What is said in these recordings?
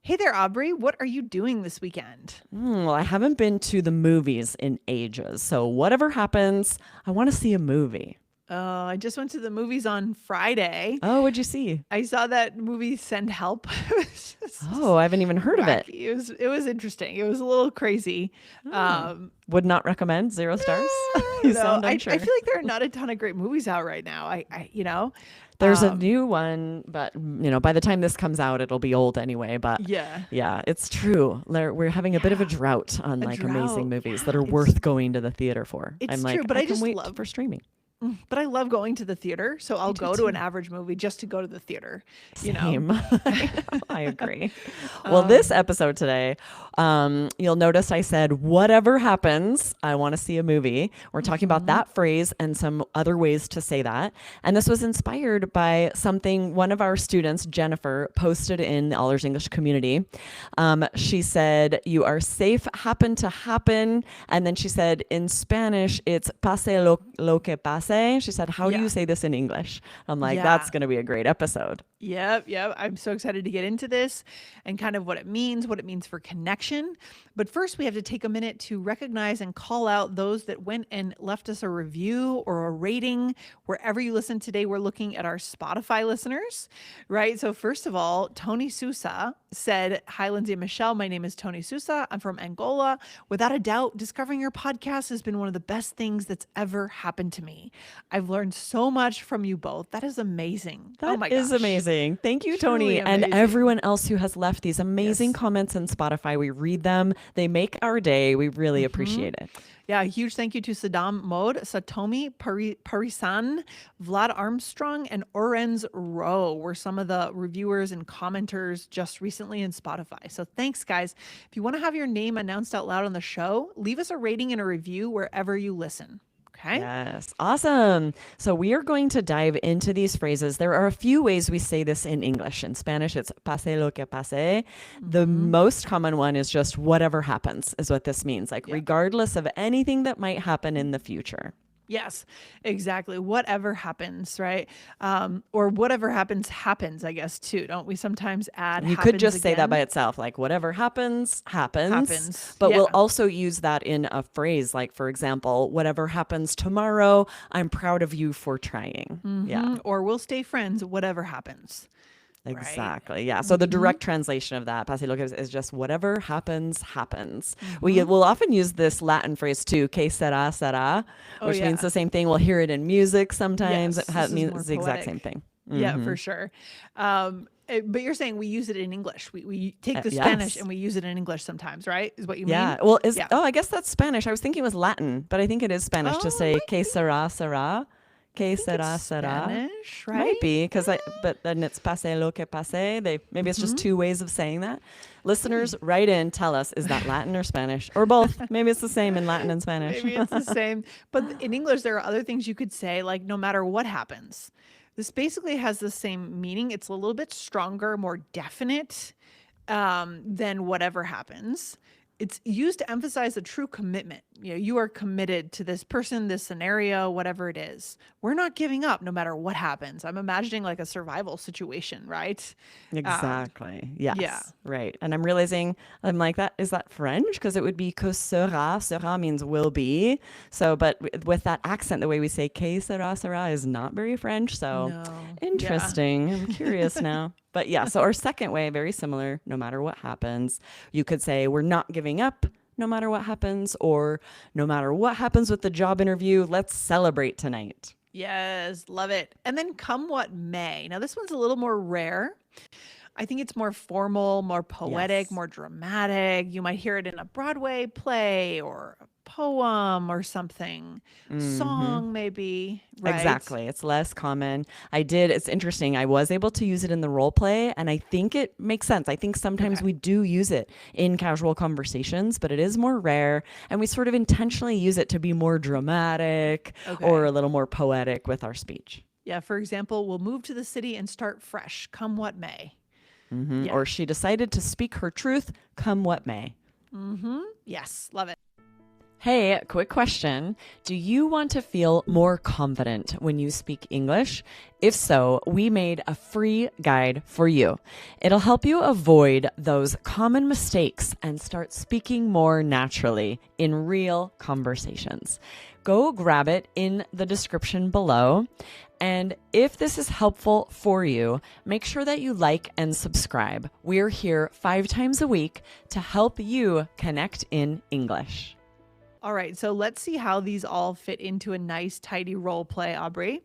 Hey there, Aubrey. What are you doing this weekend? Well, I haven't been to the movies in ages. So whatever happens, I want to see a movie. I just went to the movies on Friday. Oh, what'd you see? I saw that movie Send Help. It was Oh, just I haven't even heard of it. wacky. It was interesting. It was a little crazy. Oh, Um, would not recommend. 0 stars. I don't You know. sound I unsure. feel like there are not a ton of great movies out right now. There's a Um, new one, but by the time this comes out, it'll be old anyway. But yeah, yeah, it's true. We're having a bit of a yeah, drought on a like amazing drought. movies that Yeah, are it's worth going to the theater for. I'm it's true. like, But I I can just wait love for streaming. But I love going to the theater, so I I'll do go to an too. average movie just to go to the theater, you know? Same. I know. I agree. Well, this Um, episode today, you'll notice I said, whatever happens, I want to see a movie. We're talking about mhm. that phrase and some other ways to say that. And this was inspired by something one of our students, Jennifer, posted in the All Ears English community. She said, you are safe, happen to happen. And then she said, in Spanish, it's pase lo que pase. She said, how do you Yeah. say this in English? I'm like, that's Yeah. going to be a great episode. Yep, yep. I'm so excited to get into this and kind of what it means for connection. But first, we have to take a minute to recognize and call out those that went and left us a review or a rating wherever you listen today. We're looking at our Spotify listeners, right? So, first of all, Tony Sousa said, Hi, Lindsay and Michelle. My name is Tony Sousa. I'm from Angola. Without a doubt, discovering your podcast has been one of the best things that's ever happened to me. I've learned so much from you both. That is amazing. Oh That my is gosh. amazing. Thank you, Truly Tony, and amazing. everyone else who has left these amazing Yes. comments on Spotify. We read them, they make our day. We really Hmm. appreciate it. Yeah, a huge thank you to Saddam Mode, Satomi Parisan, Vlad Armstrong, and Orenz Rowe were some of the reviewers and commenters just recently in Spotify. So thanks, guys. If you want to have your name announced out loud on the show, leave us a rating and a review wherever you listen. Okay? Yes, awesome. So we are going to dive into these phrases. There are a few ways we say this in English. In Spanish, it's pase lo que pase. The Hmm. most common one is just whatever happens, is what this means. Like, Yeah. regardless of anything that might happen in the future. Yes, exactly. Whatever happens, right? Or whatever happens, I guess, too. Don't we sometimes add You could happens just say that by again? itself, like whatever happens, happens. Happens. But we'll Yeah. also use that in a phrase, like, for example, whatever happens tomorrow, I'm proud of you for trying. Yeah, Or we'll stay friends, whatever happens. Right. exactly. Yeah. So the Mm-hmm. direct translation of that, pase lo que is just whatever happens, happens. We Mm-hmm. will often use this Latin phrase too, que sera, sera, Oh which means yeah. the same thing. We'll hear it in music sometimes. Yes. This is more Means the exact same poetic. thing. Yeah, Hmm. for sure. But you're saying we use it in English. We take the Spanish Yes. and we use it in English sometimes, right? Is what you mean? Yeah. Well, Yeah. I guess that's Spanish. I was thinking it was Latin, but I think it is Spanish to Oh, it say might que be. sera, sera, I que think it's sera, sera. Spanish, Might right? be but then it's pase lo que pase. Maybe it's just Mm-hmm. two ways of saying that. Listeners, Maybe. write in, tell us, is that Latin or Spanish or both? Maybe it's the same in Latin and Spanish. Maybe it's the same. But in English, there are other things you could say, like no matter what happens. This basically has the same meaning. It's a little bit stronger, more definite than whatever happens. It's used to emphasize a true commitment. You are committed to this person, this scenario, whatever it is. We're not giving up no matter what happens. I'm imagining like a survival situation, right? Um, Exactly. yeah. Yes. Right. And I'm realizing I'm like that. Is that French? Because it would be que sera. Sera means will be. So, but with that accent, the way we say que sera, sera is not very French. So No. Yeah. interesting. I'm curious now. But yeah, so our second way, very similar, no matter what happens. You could say, we're not giving up no matter what happens, or no matter what happens with the job interview, let's celebrate tonight. Yes, love it. And then come what may. Now, this one's a little more rare. I think it's more formal, more poetic, Yes. more dramatic. You might hear it in a Broadway play or a poem or something, Hmm. song maybe, right? Exactly. It's less common. It's interesting. I was able to use it in the role play, and I think it makes sense. I think sometimes Okay. we do use it in casual conversations, but it is more rare. And we sort of intentionally use it to be more dramatic or Okay. a little more poetic with our speech. Yeah, for example, we'll move to the city and start fresh, come what may. Yeah. Or she decided to speak her truth, come what may. Mhm. Yes, love it. Hey, quick question. Do you want to feel more confident when you speak English? If so, we made a free guide for you. It'll help you avoid those common mistakes and start speaking more naturally in real conversations. Go grab it in the description below. And if this is helpful for you, make sure that you like and subscribe. We're here 5 times a week to help you connect in English. All right, so let's see how these all fit into a nice, tidy role play, Aubrey.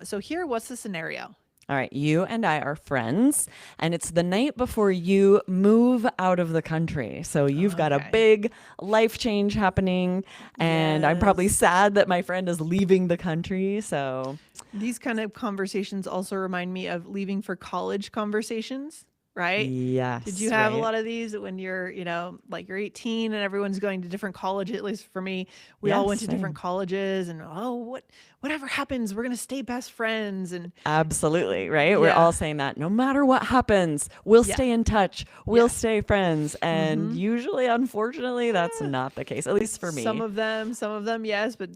So here, what's the scenario? All right, you and I are friends, and it's the night before you move out of the country. So you've got a Okay. big life change happening, and I'm probably Yes. sad that my friend is leaving the country. So These kind of conversations also remind me of leaving for college conversations, right? Did you yes, have a right? lot of these when you're, like you're 18 and everyone's going to different colleges? At least for me, we all Yes, went to different same. colleges and whatever happens, we're going to stay best friends. And Absolutely, right? We're yeah, all saying that no matter what happens, we'll yeah, stay in touch, we'll yes. stay friends. And Mm-hmm. usually, unfortunately, that's not the case, at least for Some me. of them, yes, but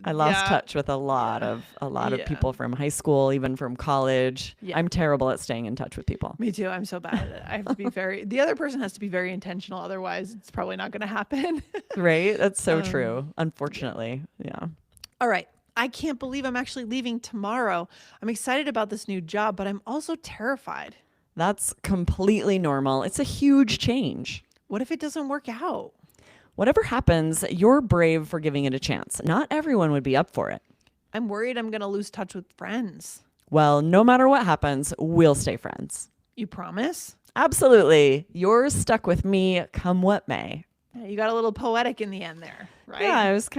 I lost yeah, touch with a lot yeah, of yeah, people from high school, even from college. yeah. I'm terrible at staying in touch with people. Me too. I'm so bad at it. I have to be the other person has to be very intentional. Otherwise, it's probably not going to happen. Right? That's so um, true. yeah. Unfortunately. Yeah. All right. I can't believe I'm actually leaving tomorrow. I'm excited about this new job, but I'm also terrified. That's completely normal. It's a huge change. What if it doesn't work out? Whatever happens, you're brave for giving it a chance. Not everyone would be up for it. I'm worried I'm going to lose touch with friends. Well, no matter what happens, we'll stay friends. You promise? Absolutely. You're stuck with me, come what may. Yeah, you got a little poetic in the end there, Yeah, right? I was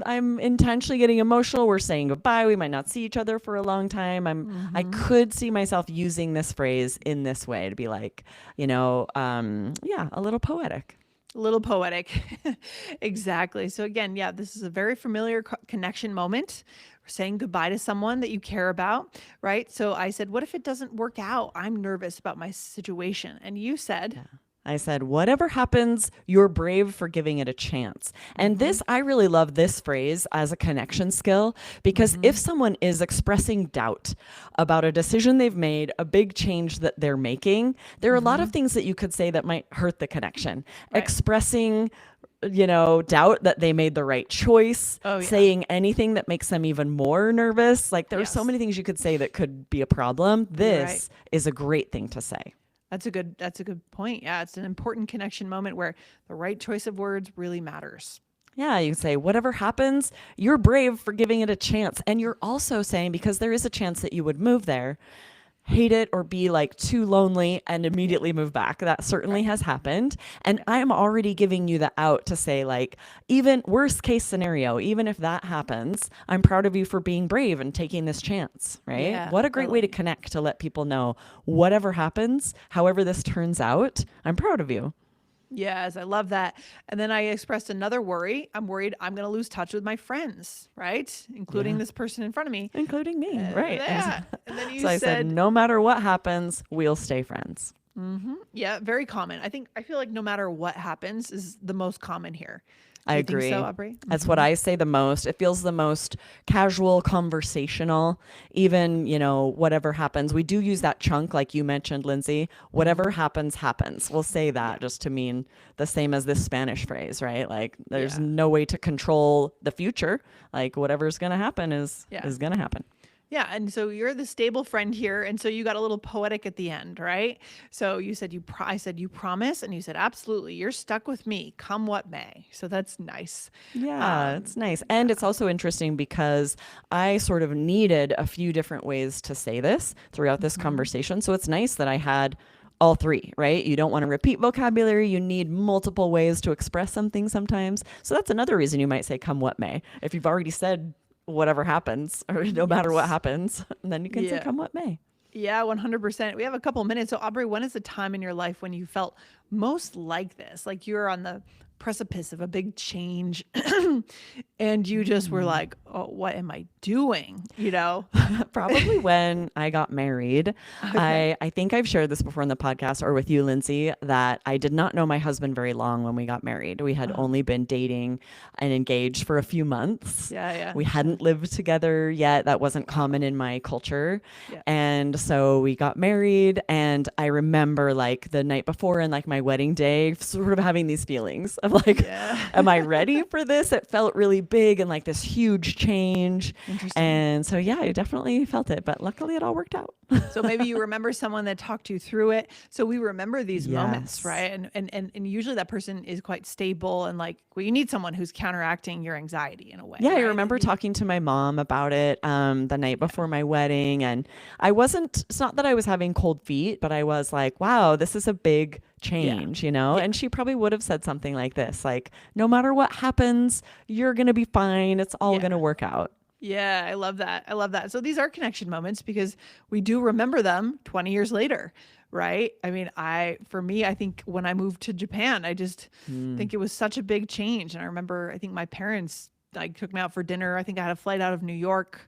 I'm intentionally getting emotional. We're saying goodbye. We might not see each other for a long time. I Mm-hmm. could see myself using this phrase in this way to be like, yeah, a little poetic. A little poetic. Exactly. So, again, yeah, this is a very familiar connection moment. We're saying goodbye to someone that you care about, right? So, I said, what if it doesn't work out? I'm nervous about my situation. And you said, Yeah. I said, whatever happens, you're brave for giving it a chance. And mm-hmm, this, I really love this phrase as a connection skill because mm-hmm, if someone is expressing doubt about a decision they've made, a big change that they're making, there are a lot mm-hmm, of things that you could say that might hurt the connection. right. Expressing, doubt that they made the right choice, Oh, yeah. saying anything that makes them even more nervous. Like there are so Yes. many things you could say that could be a problem. You're right. This is a great thing to say. That's a good point. Yeah, it's an important connection moment where the right choice of words really matters. Yeah, you can say, whatever happens, you're brave for giving it a chance. And you're also saying, because there is a chance that you would move there, hate it or be like too lonely and Yeah, immediately move back. That certainly right. has happened. And Right. I'm already giving you the out to say, like, even worst case scenario, even if that happens, I'm proud of you for being brave and taking this chance, right? Yeah, What a great way to totally. connect to let people know whatever happens, however this turns out, I'm proud of you. Yes, I love that. And then I expressed another worry. I'm worried I'm going to lose touch with my friends, right? Including Yeah. this person in front of me. Including me, right? Yeah. And then So you I said, said, no matter what happens, we'll stay friends. yeah, very common. I feel like no matter what happens is the most common here. I Do you think so, agree. Aubrey? That's what I say the most. It feels the most casual, conversational, even, whatever happens. We do use that chunk, like you mentioned, Lindsay. Mm-hmm. Whatever happens, happens. We'll say Yeah. that just to mean the same as this Spanish phrase, right? Like there's Yeah. no way to control the future. Like whatever's going to happen Yeah. is going to happen. Yeah, and so you're the stable friend here, and so you got a little poetic at the end, right? So you said I said you promise, and you said absolutely. You're stuck with me, come what may. So that's nice. Yeah, it's nice. And Yeah. it's also interesting because I sort of needed a few different ways to say this throughout this Hmm. conversation. So it's nice that I had all three, right? You don't want to repeat vocabulary. You need multiple ways to express something sometimes. So that's another reason you might say, come what may. If you've already said whatever happens or no matter what Yes. happens, then you can say, Yeah. come what may. Yeah, 100%. We have a couple minutes. So Aubrey, when is the time in your life when you felt most like this? Like you're on the precipice of a big change and you just were like, oh, what am I doing? You know? Probably when I got married. Okay. I think I've shared this before in the podcast or with you, Lindsay, that I did not know my husband very long when we got married. We had Uh-huh. only been dating and engaged for a few months. Yeah, yeah. We hadn't lived together yet. That wasn't Wow. common in my culture. Yeah. And so we got married, and I remember like the night before and like my wedding day, sort of having these feelings of like, Yeah. am I ready for this? It felt really big and like this huge change. Interesting. And so, yeah, I definitely felt it, but luckily it all worked out. So maybe you remember someone that talked you through it. So we remember these moments, Yes. right? And usually that person is quite stable and like, well, you need someone who's counteracting your anxiety in a way, Yeah, I right? remember talking to my mom about it the night Yeah. before my wedding. And it's not that I was having cold feet, but I was like, wow, this is a big Yeah. change, you know? Yeah. And she probably would have said something like this, like, no matter what happens, you're going to be fine. It's all Yeah. going to work out. Yeah, I love that. I love that. So these are connection moments because we do remember them 20 years later, right? I mean, for me, I think when I moved to Japan, I just Mm. think it was such a big change. And I remember, I think my parents like took me out for dinner. I think I had a flight out of New York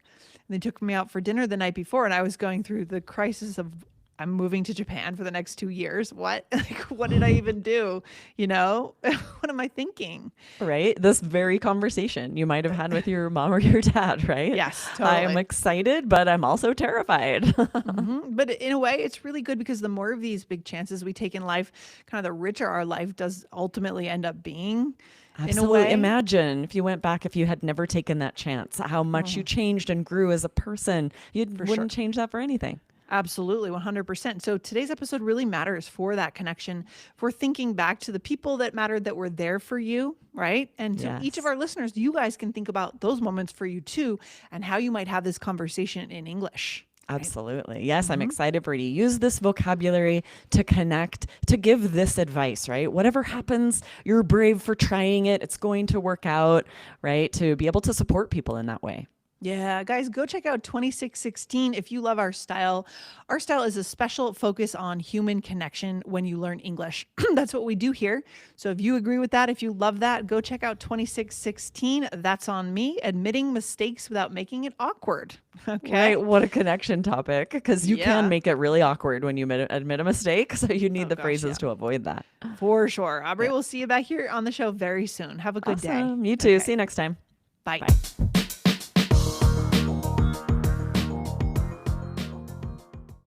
and they took me out for dinner the night before. And I was going through the crisis of, I'm moving to Japan for the next 2 years. What? Like, what did I even do? You know, what am I thinking? Right? This very conversation you might have had with your mom or your dad, right? Yes, I'm totally. excited, but I'm also terrified. But in a way, it's really good because the more of these big chances we take in life, kind of the richer our life does ultimately end up being in a Absolutely. way. Imagine if you went back, if you had never taken that chance, how much you Mhm. changed and grew as a person. You For sure. wouldn't change that for anything. Absolutely, 100%. So today's episode really matters for that connection, for thinking back to the people that mattered that were there for you, right? And so each of Yes. our listeners, you guys can think about those moments for you too and how you might have this conversation in English, right? Absolutely. Yes, I'm hmm excited for you to use this vocabulary to connect, to give this advice, right? Whatever happens, you're brave for trying it. It's going to work out, right? To be able to support people in that way. Yeah, guys, go check out 2616 if you love our style. Our style is a special focus on human connection when you learn English. That's what we do here. So if you agree with that, if you love that, go check out 2616. That's on me, admitting mistakes without making it awkward. Okay. Right. What a connection topic, because you can Yeah. make it really awkward when you admit a mistake. So you need Oh, the gosh. phrases Yeah. to avoid that. For sure. Aubrey, Yeah. we'll see you back here on the show very soon. Have a good day. Awesome. You too. Okay. See you next time. Bye. Bye.